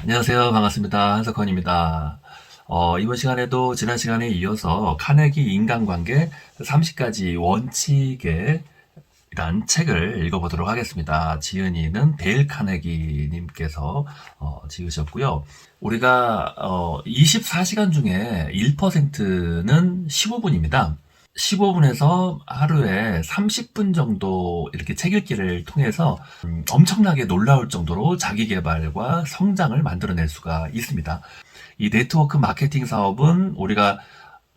안녕하세요. 반갑습니다. 한석헌입니다. 이번 시간에도 지난 시간에 이어서 카네기 인간관계 30가지 원칙에 이란 책을 읽어보도록 하겠습니다. 지은이는 데일 카네기 님께서 지으셨고요. 우리가 24시간 중에 1%는 15분입니다. 15분에서 하루에 30분 정도 이렇게 책 읽기를 통해서 엄청나게 놀라울 정도로 자기 개발과 성장을 만들어낼 수가 있습니다. 이 네트워크 마케팅 사업은 우리가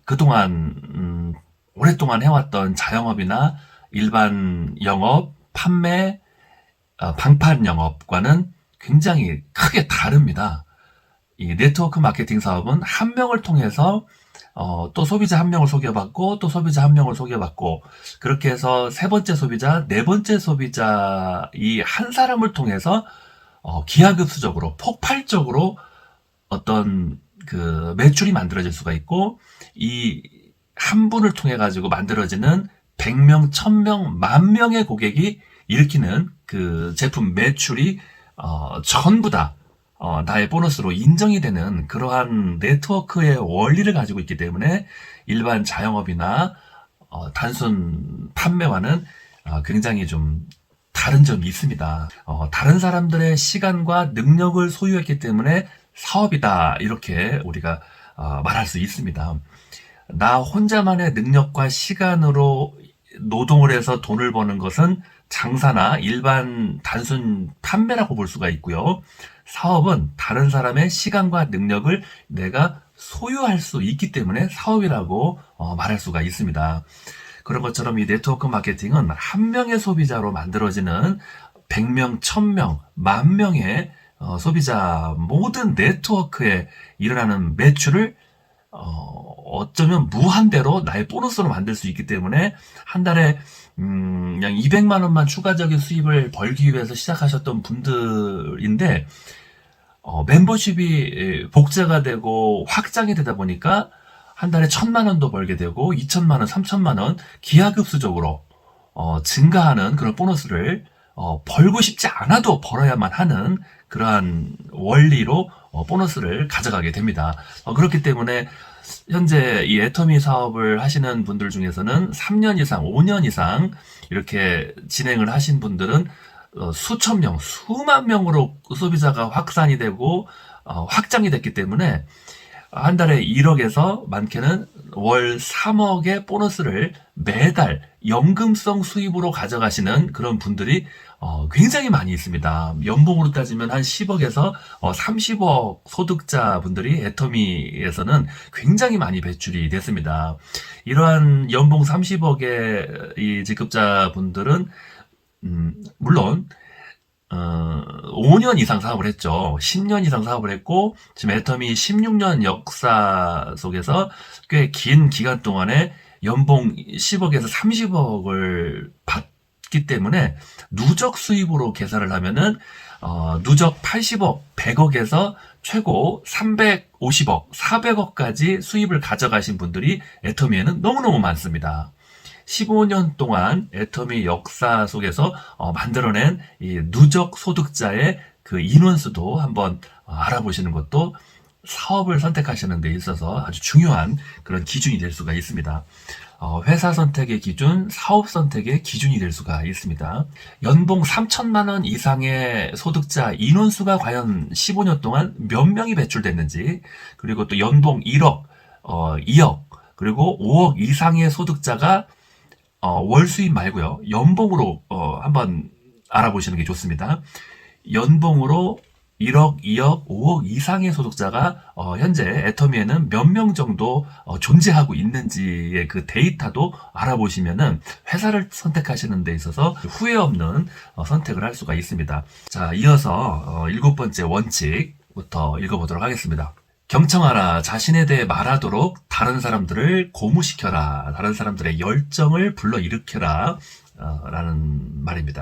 그동안 오랫동안 해왔던 자영업이나 일반 영업, 판매, 방판 영업과는 굉장히 크게 다릅니다. 이 네트워크 마케팅 사업은 한 명을 통해서 또 소비자 한 명을 소개받고 또 소비자 한 명을 소개받고 그렇게 해서 세 번째 소비자, 네 번째 소비자 이 한 사람을 통해서 기하급수적으로 폭발적으로 어떤 그 매출이 만들어질 수가 있고 이 한 분을 통해 가지고 만들어지는 100명, 1000명, 10,000명의 고객이 일으키는 그 제품 매출이 전부 다 나의 보너스로 인정이 되는 그러한 네트워크의 원리를 가지고 있기 때문에 일반 자영업이나 단순 판매와는 굉장히 좀 다른 점이 있습니다. 다른 사람들의 시간과 능력을 소유했기 때문에 사업이다 이렇게 우리가 말할 수 있습니다. 나 혼자만의 능력과 시간으로 노동을 해서 돈을 버는 것은 장사나 일반 단순 판매라고 볼 수가 있고요. 사업은 다른 사람의 시간과 능력을 내가 소유할 수 있기 때문에 사업이라고 말할 수가 있습니다. 그런 것처럼 이 네트워크 마케팅은 한 명의 소비자로 만들어지는 100명, 1000명, 10,000명의 소비자 모든 네트워크에 일어나는 매출을 어쩌면 무한대로 나의 보너스로 만들 수 있기 때문에 한 달에 그냥 200만 원만 추가적인 수입을 벌기 위해서 시작하셨던 분들인데 멤버십이 복제가 되고 확장이 되다 보니까 한 달에 1,000만 원도 벌게 되고 2,000만 원, 3,000만 원 기하급수적으로 증가하는 그런 보너스를 벌고 싶지 않아도 벌어야만 하는 그러한 원리로 보너스를 가져가게 됩니다. 그렇기 때문에 현재 이 애터미 사업을 하시는 분들 중에서는 3년 이상, 5년 이상 이렇게 진행을 하신 분들은 수천 명, 수만 명으로 소비자가 확산이 되고 확장이 됐기 때문에 한 달에 1억에서 많게는 월 3억의 보너스를 매달 연금성 수입으로 가져가시는 그런 분들이 굉장히 많이 있습니다. 연봉으로 따지면 한 10억에서 30억 소득자분들이 애터미에서는 굉장히 많이 배출이 됐습니다. 이러한 연봉 30억의 이 직급자분들은 물론 5년 이상 사업을 했죠. 10년 이상 사업을 했고 지금 애터미 16년 역사 속에서 꽤 긴 기간 동안에 연봉 10억에서 30억을 받기 때문에 누적 수입으로 계산을 하면은 누적 80억, 100억에서 최고 350억, 400억까지 수입을 가져가신 분들이 애터미에는 너무너무 많습니다. 15년 동안 애터미 역사 속에서 만들어낸 이 누적 소득자의 그 인원수도 한번 알아보시는 것도 사업을 선택하시는 데 있어서 아주 중요한 그런 기준이 될 수가 있습니다. 회사 선택의 기준, 사업 선택의 기준이 될 수가 있습니다. 연봉 3,000만 원 이상의 소득자 인원수가 과연 15년 동안 몇 명이 배출됐는지, 그리고 또 연봉 1억, 2억, 그리고 5억 이상의 소득자가 월 수입 말고요. 연봉으로 한번 알아보시는 게 좋습니다. 연봉으로 1억, 2억, 5억 이상의 소득자가 현재 애터미에는 몇 명 정도 존재하고 있는지의 그 데이터도 알아보시면은 회사를 선택하시는 데 있어서 후회 없는 선택을 할 수가 있습니다. 자, 이어서 7번째 원칙부터 읽어보도록 하겠습니다. 경청하라. 자신에 대해 말하도록 다른 사람들을 고무시켜라. 다른 사람들의 열정을 불러일으켜라. 라는 말입니다.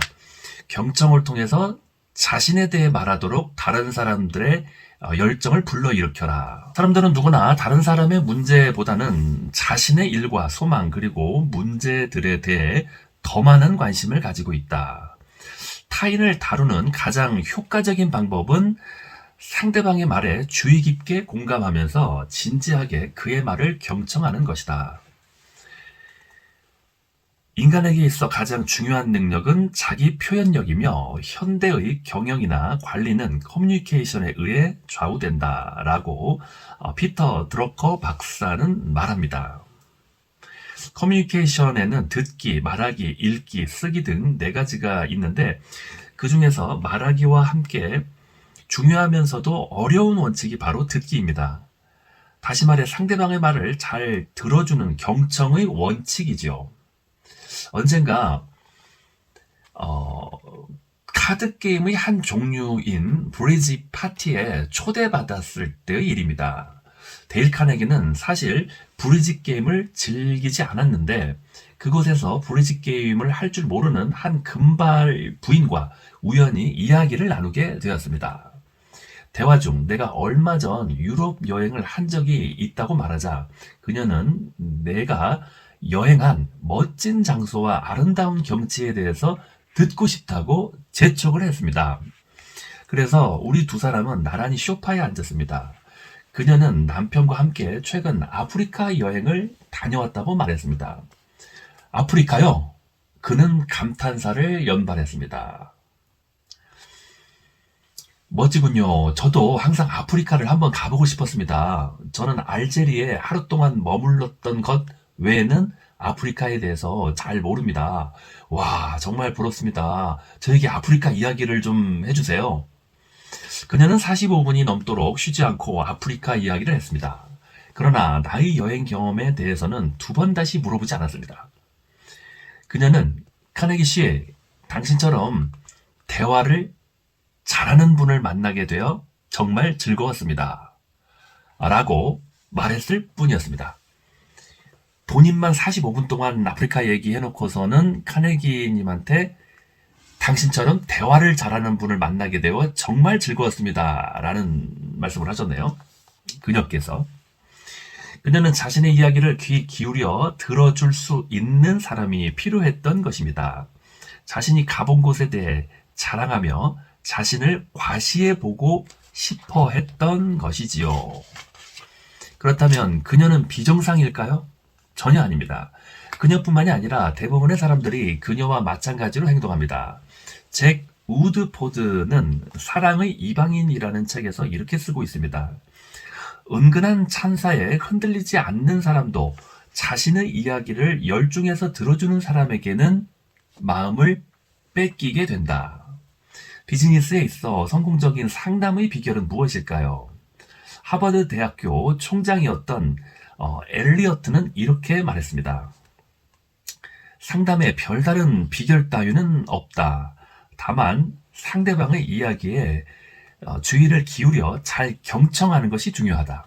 경청을 통해서 자신에 대해 말하도록 다른 사람들의 열정을 불러일으켜라. 사람들은 누구나 다른 사람의 문제보다는 자신의 일과 소망 그리고 문제들에 대해 더 많은 관심을 가지고 있다. 타인을 다루는 가장 효과적인 방법은 상대방의 말에 주의 깊게 공감하면서 진지하게 그의 말을 경청하는 것이다. 인간에게 있어 가장 중요한 능력은 자기 표현력이며 현대의 경영이나 관리는 커뮤니케이션에 의해 좌우된다라고 피터 드러커 박사는 말합니다. 커뮤니케이션에는 듣기, 말하기, 읽기, 쓰기 등 4가지가 있는데 그 중에서 말하기와 함께 중요하면서도 어려운 원칙이 바로 듣기입니다. 다시 말해 상대방의 말을 잘 들어주는 경청의 원칙이지요. 언젠가 카드 게임의 한 종류인 브리지 파티에 초대받았을 때의 일입니다. 데일 카네기는 사실 브리지 게임을 즐기지 않았는데 그곳에서 브리지 게임을 할 줄 모르는 한 금발 부인과 우연히 이야기를 나누게 되었습니다. 대화 중 내가 얼마 전 유럽 여행을 한 적이 있다고 말하자 그녀는 내가 여행한 멋진 장소와 아름다운 경치에 대해서 듣고 싶다고 재촉을 했습니다. 그래서 우리 두 사람은 나란히 소파에 앉았습니다. 그녀는 남편과 함께 최근 아프리카 여행을 다녀왔다고 말했습니다. 아프리카요? 그는 감탄사를 연발했습니다. 멋지군요. 저도 항상 아프리카를 한번 가보고 싶었습니다. 저는 알제리에 하루 동안 머물렀던 것 외에는 아프리카에 대해서 잘 모릅니다. 와, 정말 부럽습니다. 저에게 아프리카 이야기를 좀 해주세요. 그녀는 45분이 넘도록 쉬지 않고 아프리카 이야기를 했습니다. 그러나 나의 여행 경험에 대해서는 2번 다시 물어보지 않았습니다. 그녀는 카네기 씨, 당신처럼 대화를 잘하는 분을 만나게 되어 정말 즐거웠습니다. 라고 말했을 뿐이었습니다. 본인만 45분 동안 아프리카 얘기해놓고서는 카네기님한테 당신처럼 대화를 잘하는 분을 만나게 되어 정말 즐거웠습니다. 라는 말씀을 하셨네요. 그녀께서. 그녀는 자신의 이야기를 귀 기울여 들어줄 수 있는 사람이 필요했던 것입니다. 자신이 가본 곳에 대해 자랑하며 자신을 과시해 보고 싶어 했던 것이지요. 그렇다면 그녀는 비정상일까요? 전혀 아닙니다. 그녀뿐만이 아니라 대부분의 사람들이 그녀와 마찬가지로 행동합니다. 잭 우드포드는 사랑의 이방인이라는 책에서 이렇게 쓰고 있습니다. 은근한 찬사에 흔들리지 않는 사람도 자신의 이야기를 열중해서 들어주는 사람에게는 마음을 뺏기게 된다. 비즈니스에 있어 성공적인 상담의 비결은 무엇일까요? 하버드 대학교 총장이었던 엘리어트는 이렇게 말했습니다. 상담에 별다른 비결 따위는 없다. 다만 상대방의 이야기에 주의를 기울여 잘 경청하는 것이 중요하다.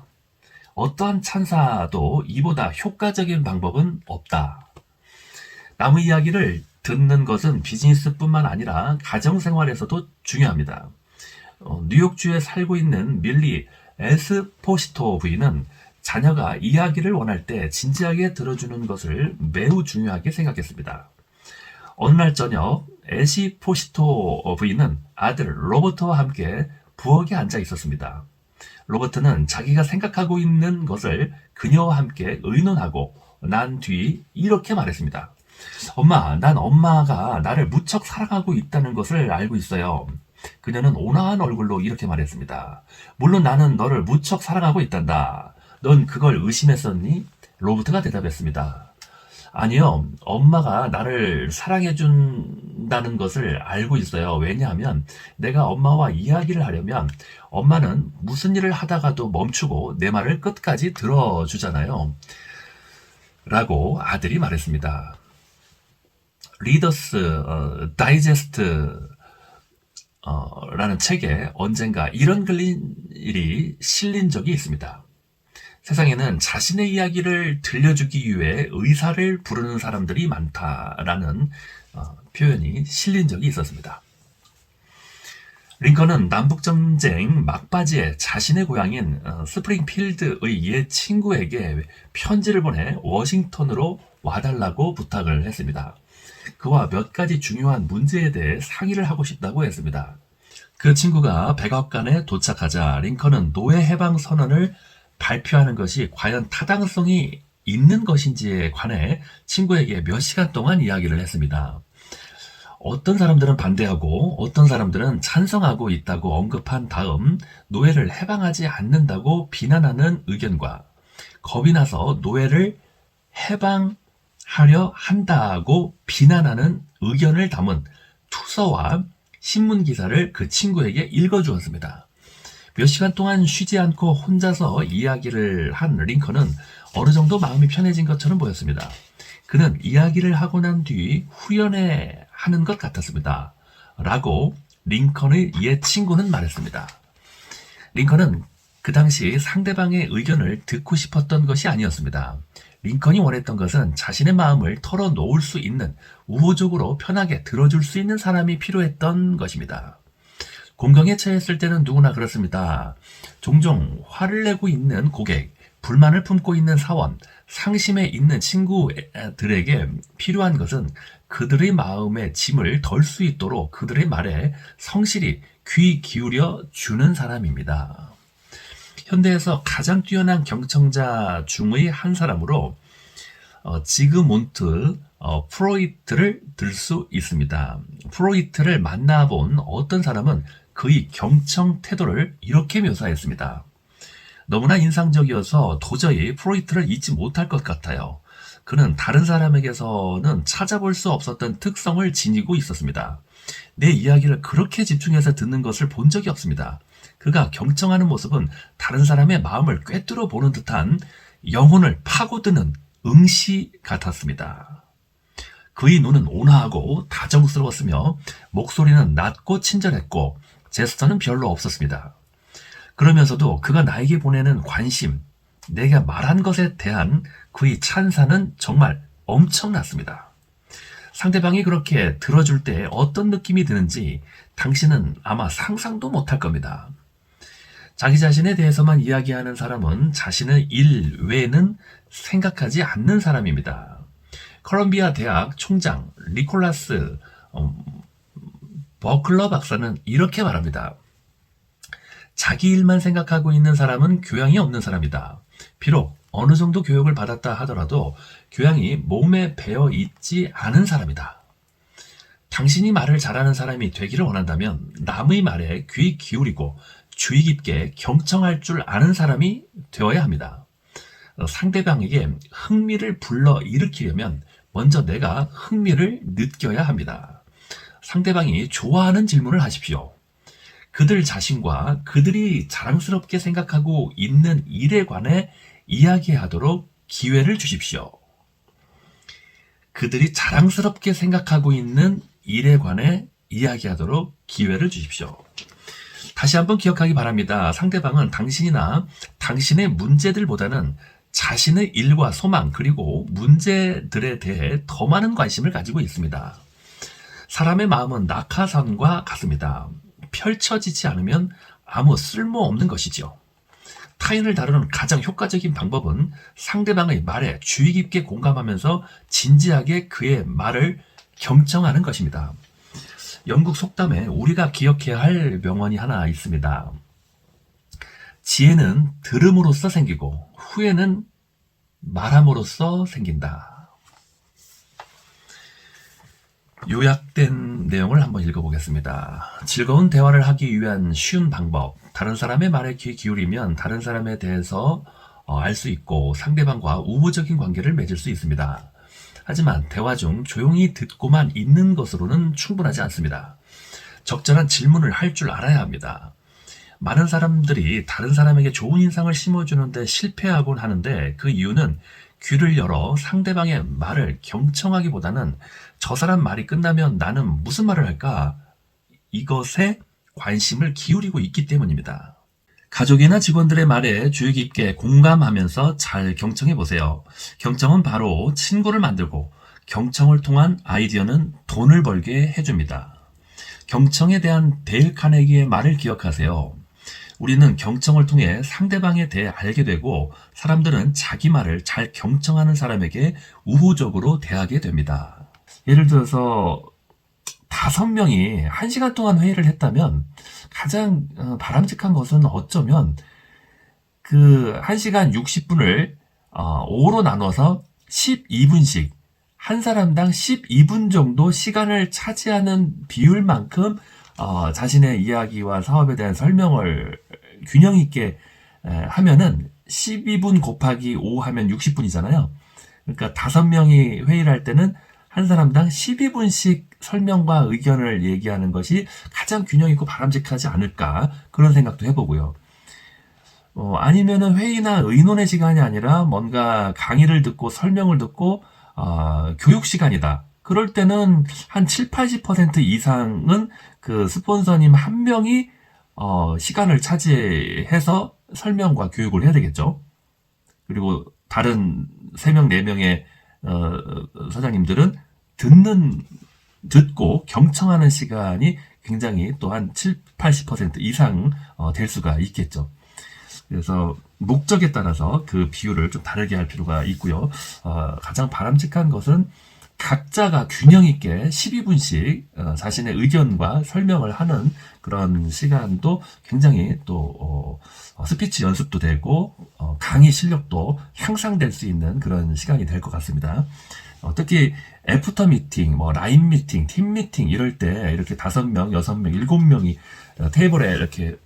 어떠한 찬사도 이보다 효과적인 방법은 없다. 남의 이야기를 듣는 것은 비즈니스뿐만 아니라 가정생활에서도 중요합니다. 뉴욕주에 살고 있는 밀리 에스포시토 부인은 자녀가 이야기를 원할 때 진지하게 들어주는 것을 매우 중요하게 생각했습니다. 어느 날 저녁 에시포시토 부인은 아들 로버트와 함께 부엌에 앉아 있었습니다. 로버트는 자기가 생각하고 있는 것을 그녀와 함께 의논하고 난 뒤 이렇게 말했습니다. 엄마, 난 엄마가 나를 무척 사랑하고 있다는 것을 알고 있어요. 그녀는 온화한 얼굴로 이렇게 말했습니다. 물론 나는 너를 무척 사랑하고 있단다. 넌 그걸 의심했었니? 로버트가 대답했습니다. 아니요, 엄마가 나를 사랑해준다는 것을 알고 있어요. 왜냐하면 내가 엄마와 이야기를 하려면 엄마는 무슨 일을 하다가도 멈추고 내 말을 끝까지 들어주잖아요. 라고 아들이 말했습니다. 리더스 다이제스트 라는 책에 언젠가 이런 글이 실린 적이 있습니다. 세상에는 자신의 이야기를 들려주기 위해 의사를 부르는 사람들이 많다라는 표현이 실린 적이 있었습니다. 링컨은 남북전쟁 막바지에 자신의 고향인 스프링필드의 옛 친구에게 편지를 보내 워싱턴으로 와달라고 부탁을 했습니다. 그와 몇 가지 중요한 문제에 대해 상의를 하고 싶다고 했습니다. 그 친구가 백악관에 도착하자 링컨은 노예 해방 선언을 발표하는 것이 과연 타당성이 있는 것인지에 관해 친구에게 몇 시간 동안 이야기를 했습니다. 어떤 사람들은 반대하고 어떤 사람들은 찬성하고 있다고 언급한 다음 노예를 해방하지 않는다고 비난하는 의견과 겁이 나서 노예를 해방하려 한다고 비난하는 의견을 담은 투서와 신문 기사를 그 친구에게 읽어주었습니다. 몇 시간 동안 쉬지 않고 혼자서 이야기를 한 링컨은 어느 정도 마음이 편해진 것처럼 보였습니다. 그는 이야기를 하고 난 뒤 후련해 하는 것 같았습니다. 라고 링컨의 옛 친구는 말했습니다. 링컨은 그 당시 상대방의 의견을 듣고 싶었던 것이 아니었습니다. 링컨이 원했던 것은 자신의 마음을 털어놓을 수 있는, 우호적으로 편하게 들어줄 수 있는 사람이 필요했던 것입니다. 공경에 처했을 때는 누구나 그렇습니다. 종종 화를 내고 있는 고객, 불만을 품고 있는 사원, 상심에 있는 친구들에게 필요한 것은 그들의 마음의 짐을 덜 수 있도록 그들의 말에 성실히 귀 기울여 주는 사람입니다. 현대에서 가장 뛰어난 경청자 중의 한 사람으로 지그문트 프로이트를 들 수 있습니다. 프로이트를 만나본 어떤 사람은 그의 경청 태도를 이렇게 묘사했습니다. 너무나 인상적이어서 도저히 프로이트를 잊지 못할 것 같아요. 그는 다른 사람에게서는 찾아볼 수 없었던 특성을 지니고 있었습니다. 내 이야기를 그렇게 집중해서 듣는 것을 본 적이 없습니다. 그가 경청하는 모습은 다른 사람의 마음을 꿰뚫어 보는 듯한 영혼을 파고드는 응시 같았습니다. 그의 눈은 온화하고 다정스러웠으며 목소리는 낮고 친절했고 제스처는 별로 없었습니다. 그러면서도 그가 나에게 보내는 관심, 내가 말한 것에 대한 그의 찬사는 정말 엄청났습니다. 상대방이 그렇게 들어줄 때 어떤 느낌이 드는지 당신은 아마 상상도 못할 겁니다. 자기 자신에 대해서만 이야기하는 사람은 자신의 일 외에는 생각하지 않는 사람입니다. 컬럼비아 대학 총장 니콜라스 버클러 박사는 이렇게 말합니다. 자기 일만 생각하고 있는 사람은 교양이 없는 사람이다. 비록 어느 정도 교육을 받았다 하더라도 교양이 몸에 배어 있지 않은 사람이다. 당신이 말을 잘하는 사람이 되기를 원한다면 남의 말에 귀 기울이고 주의 깊게 경청할 줄 아는 사람이 되어야 합니다. 상대방에게 흥미를 불러 일으키려면 먼저 내가 흥미를 느껴야 합니다. 상대방이 좋아하는 질문을 하십시오. 그들 자신과 그들이 자랑스럽게 생각하고 있는 일에 관해 이야기하도록 기회를 주십시오. 그들이 자랑스럽게 생각하고 있는 일에 관해 이야기하도록 기회를 주십시오. 다시 한번 기억하기 바랍니다. 상대방은 당신이나 당신의 문제들보다는 자신의 일과 소망 그리고 문제들에 대해 더 많은 관심을 가지고 있습니다. 사람의 마음은 낙하산과 같습니다. 펼쳐지지 않으면 아무 쓸모없는 것이지요. 타인을 다루는 가장 효과적인 방법은 상대방의 말에 주의 깊게 공감하면서 진지하게 그의 말을 경청하는 것입니다. 영국 속담에 우리가 기억해야 할 명언이 하나 있습니다. 지혜는 들음으로써 생기고 후회는 말함으로써 생긴다. 요약된 내용을 한번 읽어보겠습니다. 즐거운 대화를 하기 위한 쉬운 방법. 다른 사람의 말에 귀 기울이면 다른 사람에 대해서 알 수 있고 상대방과 우호적인 관계를 맺을 수 있습니다. 하지만 대화 중 조용히 듣고만 있는 것으로는 충분하지 않습니다. 적절한 질문을 할 줄 알아야 합니다. 많은 사람들이 다른 사람에게 좋은 인상을 심어주는데 실패하곤 하는데 그 이유는 귀를 열어 상대방의 말을 경청하기보다는 저 사람 말이 끝나면 나는 무슨 말을 할까? 이것에 관심을 기울이고 있기 때문입니다. 가족이나 직원들의 말에 주의 깊게 공감하면서 잘 경청해 보세요. 경청은 바로 친구를 만들고 경청을 통한 아이디어는 돈을 벌게 해줍니다. 경청에 대한 데일 카네기의 말을 기억하세요. 우리는 경청을 통해 상대방에 대해 알게 되고 사람들은 자기 말을 잘 경청하는 사람에게 우호적으로 대하게 됩니다. 예를 들어서 5명이 1시간 동안 회의를 했다면 가장 바람직한 것은 어쩌면 그 1시간 60분을 5로 나눠서 12분씩 한 사람당 12분 정도 시간을 차지하는 비율만큼 자신의 이야기와 사업에 대한 설명을 균형 있게 하면은 12분 곱하기 5 하면 60분이잖아요. 그러니까 5명이 회의를 할 때는 한 사람당 12분씩 설명과 의견을 얘기하는 것이 가장 균형 있고 바람직하지 않을까 그런 생각도 해보고요. 아니면은 회의나 의논의 시간이 아니라 뭔가 강의를 듣고 설명을 듣고 교육 시간이다. 그럴 때는 한 7, 80% 이상은 그 스폰서님 한 명이 시간을 차지해서 설명과 교육을 해야 되겠죠. 그리고 다른 3명, 4명의 사장님들은 듣고 경청하는 시간이 굉장히 또 한 7, 80% 이상 될 수가 있겠죠. 그래서 목적에 따라서 그 비율을 좀 다르게 할 필요가 있고요. 가장 바람직한 것은 각자가 균형 있게 12분씩 자신의 의견과 설명을 하는 그런 시간도 굉장히 또 스피치 연습도 되고 강의 실력도 향상될 수 있는 그런 시간이 될 것 같습니다. 특히 애프터 미팅, 뭐 라인 미팅, 팀 미팅 이럴 때 이렇게 5명, 6명, 7명이 테이블에 이렇게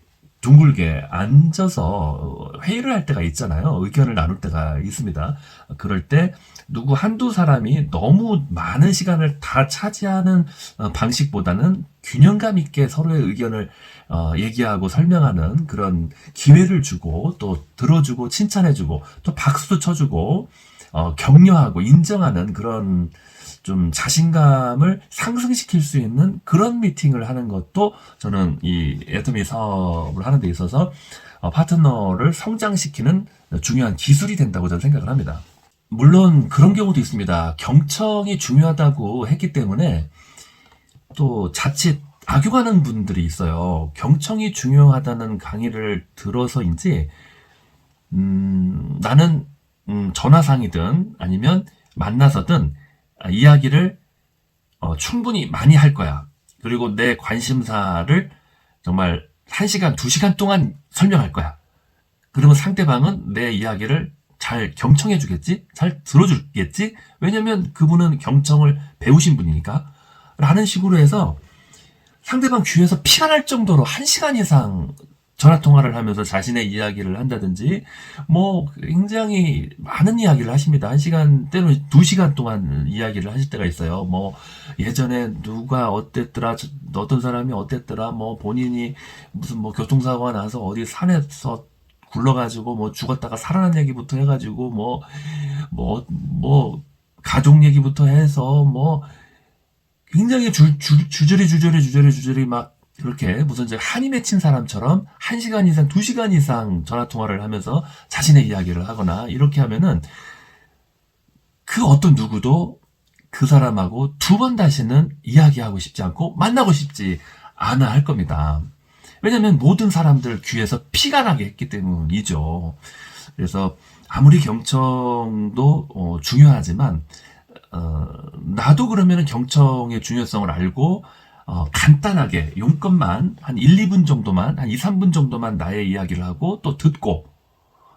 둥글게 앉아서 회의를 할 때가 있잖아요. 의견을 나눌 때가 있습니다. 그럴 때 누구 한두 사람이 너무 많은 시간을 다 차지하는 방식보다는 균형감 있게 서로의 의견을 얘기하고 설명하는 그런 기회를 주고 또 들어주고 칭찬해주고 또 박수도 쳐주고 격려하고 인정하는 그런 좀 자신감을 상승시킬 수 있는 그런 미팅을 하는 것도 저는 이 애터미 사업을 하는 데 있어서 파트너를 성장시키는 중요한 기술이 된다고 저는 생각을 합니다. 물론 그런 경우도 있습니다. 경청이 중요하다고 했기 때문에 또 자칫 악용하는 분들이 있어요. 경청이 중요하다는 강의를 들어서인지 나는 전화상이든 아니면 만나서든 이야기를 충분히 많이 할 거야. 그리고 내 관심사를 정말 1시간, 2시간 동안 설명할 거야. 그러면 상대방은 내 이야기를 잘 경청해 주겠지? 잘 들어주겠지? 왜냐면 그분은 경청을 배우신 분이니까. 라는 식으로 해서 상대방 귀에서 피가 날 정도로 1시간 이상 전화통화를 하면서 자신의 이야기를 한다든지, 뭐, 굉장히 많은 이야기를 하십니다. 1시간, 때로는 2시간 동안 이야기를 하실 때가 있어요. 뭐, 예전에 누가 어땠더라, 어떤 사람이 어땠더라, 뭐, 본인이 무슨 뭐 교통사고가 나서 어디 산에서 굴러가지고 뭐 죽었다가 살아난 얘기부터 해가지고, 가족 얘기부터 해서 뭐, 굉장히 주저리 막, 그렇게 무슨 한이 맺힌 사람처럼 1시간 이상, 2시간 이상 전화통화를 하면서 자신의 이야기를 하거나 이렇게 하면은 그 어떤 누구도 그 사람하고 2번 다시는 이야기하고 싶지 않고 만나고 싶지 않아 할 겁니다. 왜냐면 모든 사람들 귀에서 피가 나게 했기 때문이죠. 그래서 아무리 경청도 중요하지만 나도 그러면 경청의 중요성을 알고 간단하게 용건만 한 1, 2분 정도만, 한 2, 3분 정도만 나의 이야기를 하고 또 듣고,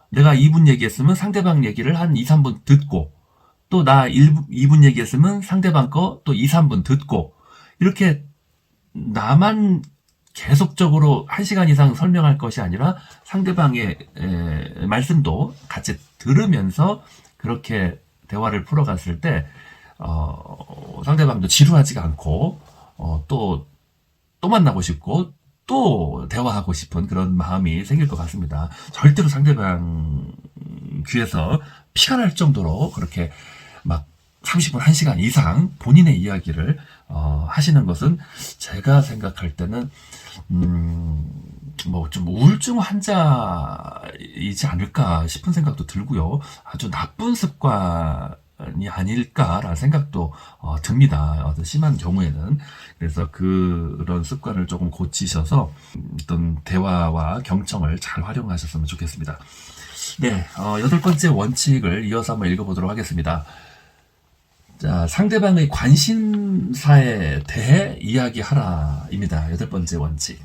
내가 2분 얘기했으면 상대방 얘기를 한 2, 3분 듣고, 또 나 2분 얘기했으면 상대방 거 또 2, 3분 듣고, 이렇게 나만 계속적으로 1시간 이상 설명할 것이 아니라 상대방의 말씀도 같이 들으면서 그렇게 대화를 풀어갔을 때 상대방도 지루하지가 않고 또 만나고 싶고 또 대화하고 싶은 그런 마음이 생길 것 같습니다. 절대로 상대방 귀에서 피가 날 정도로 그렇게 막 30분, 1시간 이상 본인의 이야기를 하시는 것은 제가 생각할 때는 뭐 좀 우울증 환자이지 않을까 싶은 생각도 들고요. 아주 나쁜 습관이 아닐까라는 생각도 듭니다. 심한 경우에는. 그래서 그런 습관을 조금 고치셔서 어떤 대화와 경청을 잘 활용하셨으면 좋겠습니다. 네, 8번째 원칙을 이어서 한번 읽어보도록 하겠습니다. 자, 상대방의 관심사에 대해 이야기하라입니다. 여덟 번째 원칙.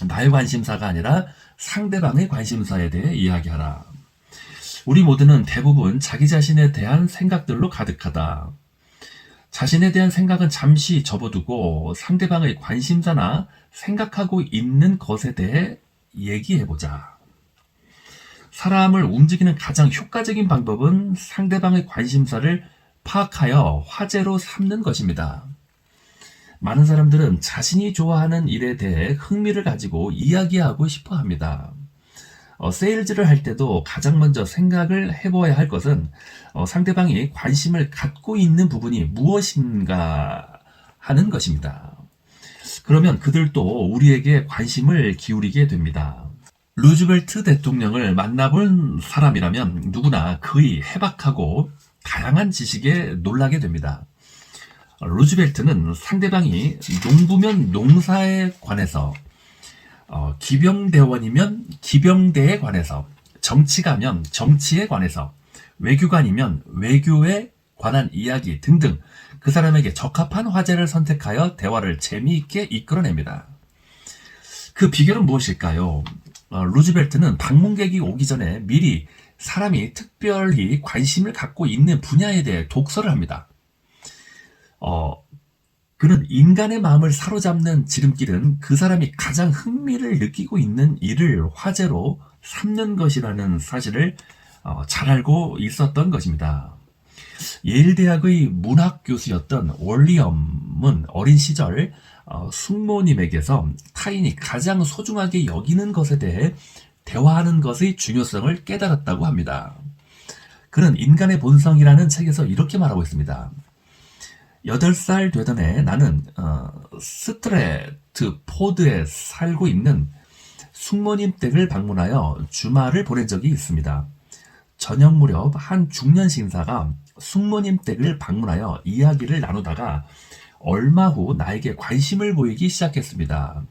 나의 관심사가 아니라 상대방의 관심사에 대해 이야기하라. 우리 모두는 대부분 자기 자신에 대한 생각들로 가득하다. 자신에 대한 생각은 잠시 접어두고 상대방의 관심사나 생각하고 있는 것에 대해 얘기해보자. 사람을 움직이는 가장 효과적인 방법은 상대방의 관심사를 파악하여 화제로 삼는 것입니다. 많은 사람들은 자신이 좋아하는 일에 대해 흥미를 가지고 이야기하고 싶어 합니다. 세일즈를 할 때도 가장 먼저 생각을 해봐야 할 것은 상대방이 관심을 갖고 있는 부분이 무엇인가 하는 것입니다. 그러면 그들도 우리에게 관심을 기울이게 됩니다. 루즈벨트 대통령을 만나본 사람이라면 누구나 그의 해박하고 다양한 지식에 놀라게 됩니다. 루즈벨트는 상대방이 농부면 농사에 관해서, 기병대원이면 기병대에 관해서, 정치가면 정치에 관해서, 외교관이면 외교에 관한 이야기 등등 그 사람에게 적합한 화제를 선택하여 대화를 재미있게 이끌어냅니다. 그 비결은 무엇일까요? 루즈벨트는 방문객이 오기 전에 미리 사람이 특별히 관심을 갖고 있는 분야에 대해 독서를 합니다. 그는 인간의 마음을 사로잡는 지름길은 그 사람이 가장 흥미를 느끼고 있는 일을 화제로 삼는 것이라는 사실을 잘 알고 있었던 것입니다. 예일대학의 문학 교수였던 월리엄은 어린 시절 숙모님에게서 타인이 가장 소중하게 여기는 것에 대해 대화하는 것의 중요성을 깨달았다고 합니다. 그는 인간의 본성이라는 책에서 이렇게 말하고 있습니다. 8살 되던 해 나는 스트레트포드에 살고 있는 숙모님 댁을 방문하여 주말을 보낸 적이 있습니다. 저녁 무렵 한 중년 신사가 숙모님 댁을 방문하여 이야기를 나누다가 얼마 후 나에게 관심을 보이기 시작했습니다.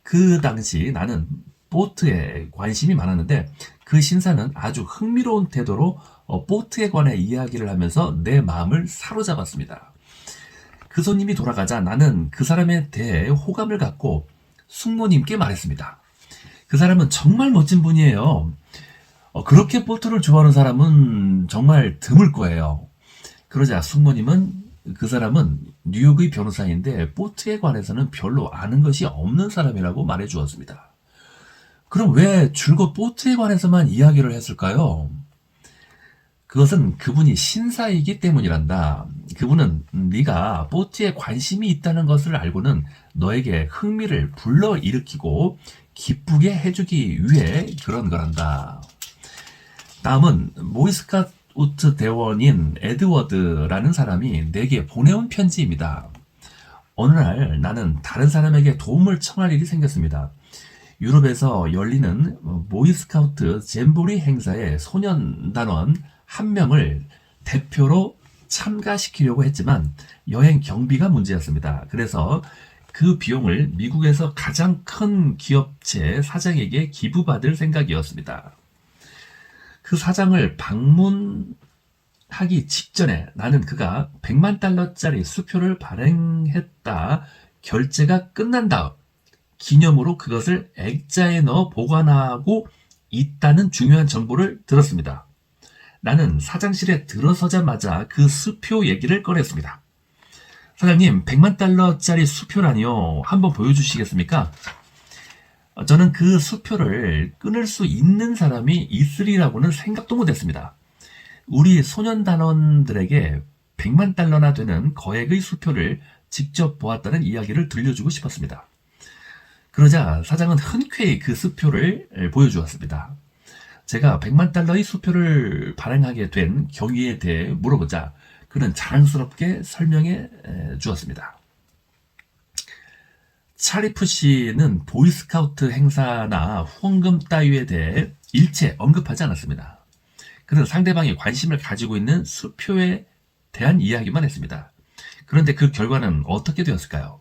그 당시 나는 보트에 관심이 많았는데 그 신사는 아주 흥미로운 태도로 보트에 관해 이야기를 하면서 내 마음을 사로잡았습니다. 그 손님이 돌아가자 나는 그 사람에 대해 호감을 갖고 숙모님께 말했습니다. 그 사람은 정말 멋진 분이에요. 그렇게 보트를 좋아하는 사람은 정말 드물 거예요. 그러자 숙모님은 그 사람은 뉴욕의 변호사인데 보트에 관해서는 별로 아는 것이 없는 사람이라고 말해 주었습니다. 그럼 왜 줄곧 보트에 관해서만 이야기를 했을까요? 그것은 그분이 신사이기 때문이란다. 그분은 네가 보트에 관심이 있다는 것을 알고는 너에게 흥미를 불러일으키고 기쁘게 해주기 위해 그런 거란다. 다음은 보이스카우트 대원인 에드워드라는 사람이 내게 보내온 편지입니다. 어느 날 나는 다른 사람에게 도움을 청할 일이 생겼습니다. 유럽에서 열리는 보이스카우트 잼보리 행사에 소년단원 한 명을 대표로 참가시키려고 했지만 여행 경비가 문제였습니다. 그래서 그 비용을 미국에서 가장 큰 기업체 사장에게 기부받을 생각이었습니다. 그 사장을 방문하기 직전에 나는 그가 100만 달러짜리 수표를 발행했다 결제가 끝난 다음 기념으로 그것을 액자에 넣어 보관하고 있다는 중요한 정보를 들었습니다. 나는 사장실에 들어서자마자 그 수표 얘기를 꺼냈습니다. 사장님, 100만 달러짜리 수표라니요. 한번 보여주시겠습니까? 저는 그 수표를 끊을 수 있는 사람이 있으리라고는 생각도 못했습니다. 우리 소년단원들에게 100만 달러나 되는 거액의 수표를 직접 보았다는 이야기를 들려주고 싶었습니다. 그러자 사장은 흔쾌히 그 수표를 보여주었습니다. 제가 100만 달러의 수표를 발행하게 된 경위에 대해 물어보자 그는 자랑스럽게 설명해 주었습니다. 차리프 씨는 보이스카우트 행사나 후원금 따위에 대해 일체 언급하지 않았습니다. 그는 상대방이 관심을 가지고 있는 수표에 대한 이야기만 했습니다. 그런데 그 결과는 어떻게 되었을까요?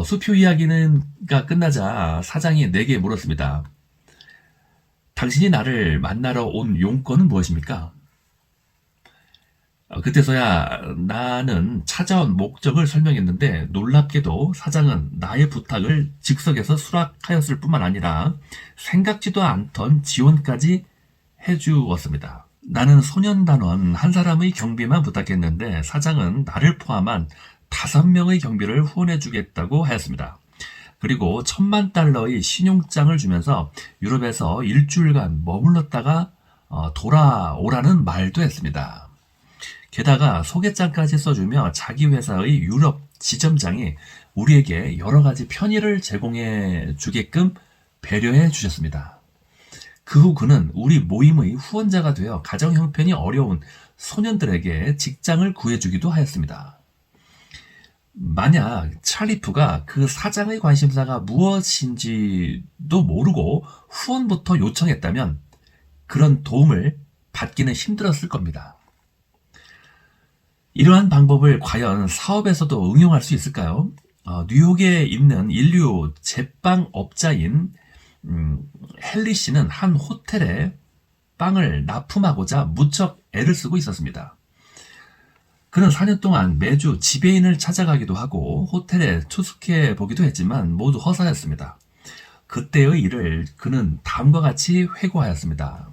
수표 이야기가 끝나자 사장이 내게 물었습니다. 당신이 나를 만나러 온 용건은 무엇입니까? 그때서야 나는 찾아온 목적을 설명했는데 놀랍게도 사장은 나의 부탁을 즉석에서 수락하였을 뿐만 아니라 생각지도 않던 지원까지 해주었습니다. 나는 소년단원 한 사람의 경비만 부탁했는데 사장은 나를 포함한 5명의 경비를 후원해주겠다고 하였습니다. 그리고 $10,000의 신용장을 주면서 유럽에서 일주일간 머물렀다가 돌아오라는 말도 했습니다. 게다가 소개장까지 써주며 자기 회사의 유럽 지점장이 우리에게 여러 가지 편의를 제공해 주게끔 배려해 주셨습니다. 그 후 그는 우리 모임의 후원자가 되어 가정 형편이 어려운 소년들에게 직장을 구해주기도 하였습니다. 만약 찰리프가 그 사장의 관심사가 무엇인지도 모르고 후원부터 요청했다면 그런 도움을 받기는 힘들었을 겁니다. 이러한 방법을 과연 사업에서도 응용할 수 있을까요? 뉴욕에 있는 인류 제빵업자인 헨리 씨는 한 호텔에 빵을 납품하고자 무척 애를 쓰고 있었습니다. 그는 4년 동안 매주 지배인을 찾아가기도 하고 호텔에 투숙해 보기도 했지만 모두 허사였습니다. 그때의 일을 그는 다음과 같이 회고하였습니다.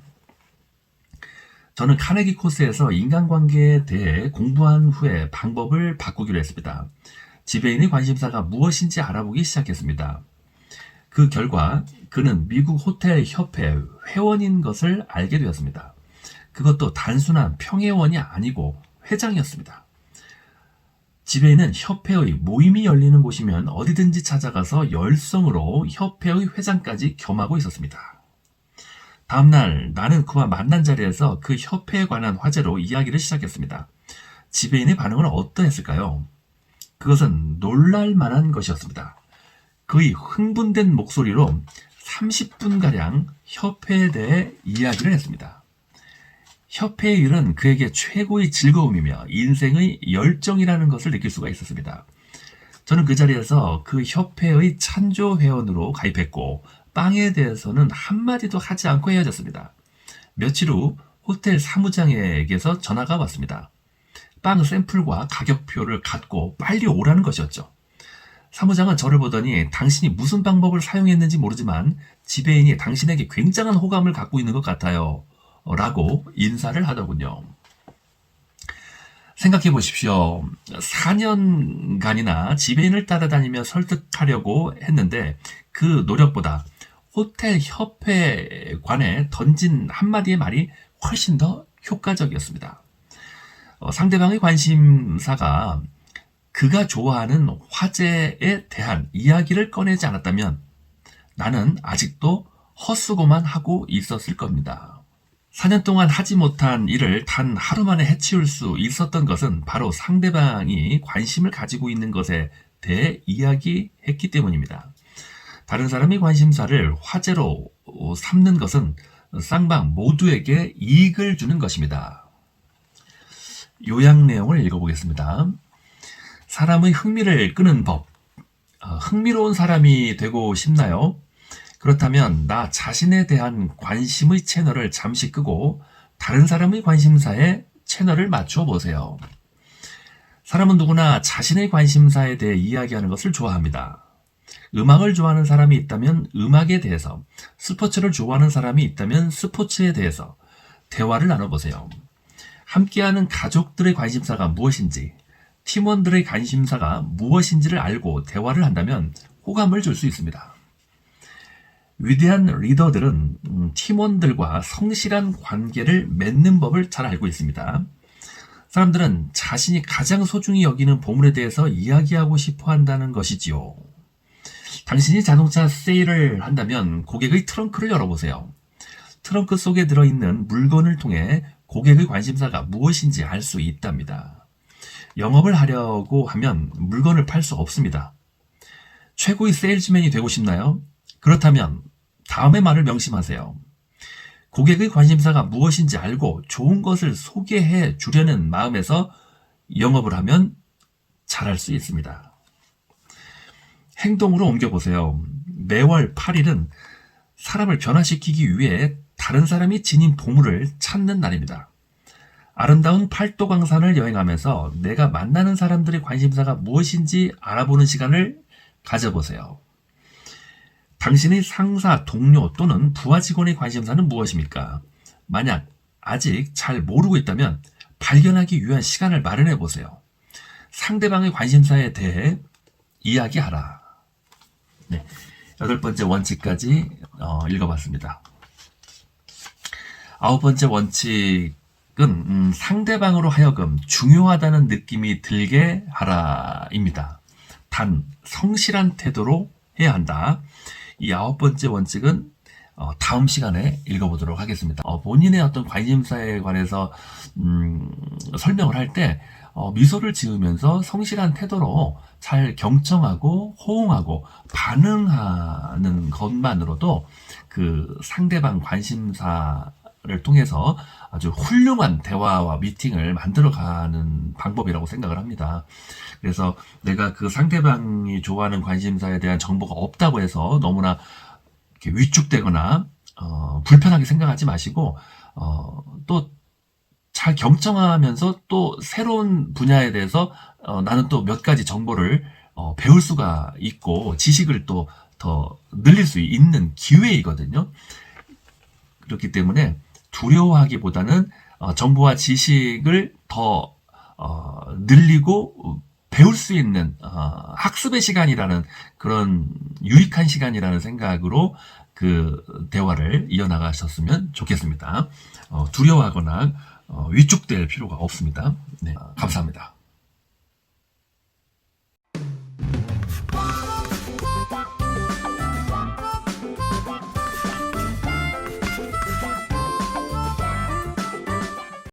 저는 카네기 코스에서 인간관계에 대해 공부한 후에 방법을 바꾸기로 했습니다. 지배인의 관심사가 무엇인지 알아보기 시작했습니다. 그 결과 그는 미국 호텔 협회 회원인 것을 알게 되었습니다. 그것도 단순한 평회원이 아니고 회장이었습니다. 지배인은 협회의 모임이 열리는 곳이면 어디든지 찾아가서 열성으로 협회의 회장까지 겸하고 있었습니다. 다음날 나는 그와 만난 자리에서 그 협회에 관한 화제로 이야기를 시작했습니다. 지배인의 반응은 어떠했을까요? 그것은 놀랄만한 것이었습니다. 그의 흥분된 목소리로 30분가량 협회에 대해 이야기를 했습니다. 협회의 일은 그에게 최고의 즐거움이며 인생의 열정이라는 것을 느낄 수가 있었습니다. 저는 그 자리에서 그 협회의 찬조 회원으로 가입했고 빵에 대해서는 한마디도 하지 않고 헤어졌습니다. 며칠 후 호텔 사무장에게서 전화가 왔습니다. 빵 샘플과 가격표를 갖고 빨리 오라는 것이었죠. 사무장은 저를 보더니 당신이 무슨 방법을 사용했는지 모르지만 지배인이 당신에게 굉장한 호감을 갖고 있는 것 같아요. 라고 인사를 하더군요. 생각해 보십시오. 4년간이나 지배인을 따라다니며 설득하려고 했는데 그 노력보다 호텔 협회관에 던진 한마디의 말이 훨씬 더 효과적이었습니다. 상대방의 관심사가 그가 좋아하는 화제에 대한 이야기를 꺼내지 않았다면 나는 아직도 헛수고만 하고 있었을 겁니다. 4년 동안 하지 못한 일을 단 하루 만에 해치울 수 있었던 것은 바로 상대방이 관심을 가지고 있는 것에 대해 이야기했기 때문입니다. 다른 사람의 관심사를 화제로 삼는 것은 쌍방 모두에게 이익을 주는 것입니다. 요약 내용을 읽어보겠습니다. 사람의 흥미를 끄는 법. 흥미로운 사람이 되고 싶나요? 그렇다면 나 자신에 대한 관심의 채널을 잠시 끄고 다른 사람의 관심사에 채널을 맞춰 보세요. 사람은 누구나 자신의 관심사에 대해 이야기하는 것을 좋아합니다. 음악을 좋아하는 사람이 있다면 음악에 대해서, 스포츠를 좋아하는 사람이 있다면 스포츠에 대해서 대화를 나눠보세요. 함께하는 가족들의 관심사가 무엇인지, 팀원들의 관심사가 무엇인지를 알고 대화를 한다면 호감을 줄 수 있습니다. 위대한 리더들은 팀원들과 성실한 관계를 맺는 법을 잘 알고 있습니다. 사람들은 자신이 가장 소중히 여기는 보물에 대해서 이야기하고 싶어 한다는 것이지요. 당신이 자동차 세일을 한다면 고객의 트렁크를 열어보세요. 트렁크 속에 들어있는 물건을 통해 고객의 관심사가 무엇인지 알 수 있답니다. 영업을 하려고 하면 물건을 팔 수 없습니다. 최고의 세일즈맨이 되고 싶나요? 그렇다면 다음의 말을 명심하세요. 고객의 관심사가 무엇인지 알고 좋은 것을 소개해 주려는 마음에서 영업을 하면 잘할 수 있습니다. 행동으로 옮겨보세요. 매월 8일은 사람을 변화시키기 위해 다른 사람이 지닌 보물을 찾는 날입니다. 아름다운 팔도강산을 여행하면서 내가 만나는 사람들의 관심사가 무엇인지 알아보는 시간을 가져보세요. 당신의 상사, 동료 또는 부하 직원의 관심사는 무엇입니까? 만약 아직 잘 모르고 있다면 발견하기 위한 시간을 마련해 보세요. 상대방의 관심사에 대해 이야기하라. 네, 8번째 원칙까지 읽어봤습니다. 9번째 원칙은 상대방으로 하여금 중요하다는 느낌이 들게 하라입니다. 단 성실한 태도로 해야 한다. 이 9번째 원칙은 다음 시간에 읽어보도록 하겠습니다. 본인의 어떤 관심사에 관해서 설명을 할 때 미소를 지으면서 성실한 태도로 잘 경청하고 호응하고 반응하는 것만으로도 그 상대방 관심사를 통해서 아주 훌륭한 대화와 미팅을 만들어가는 방법이라고 생각을 합니다. 그래서 내가 그 상대방이 좋아하는 관심사에 대한 정보가 없다고 해서 너무나 이렇게 위축되거나 불편하게 생각하지 마시고 또 잘 경청하면서 또 새로운 분야에 대해서 나는 또 몇 가지 정보를 배울 수가 있고 지식을 또 더 늘릴 수 있는 기회이거든요. 그렇기 때문에 두려워하기보다는 정보와 지식을 더 늘리고 배울 수 있는 학습의 시간이라는 그런 유익한 시간이라는 생각으로 그 대화를 이어나가셨으면 좋겠습니다. 두려워하거나 위축될 필요가 없습니다. 네, 감사합니다.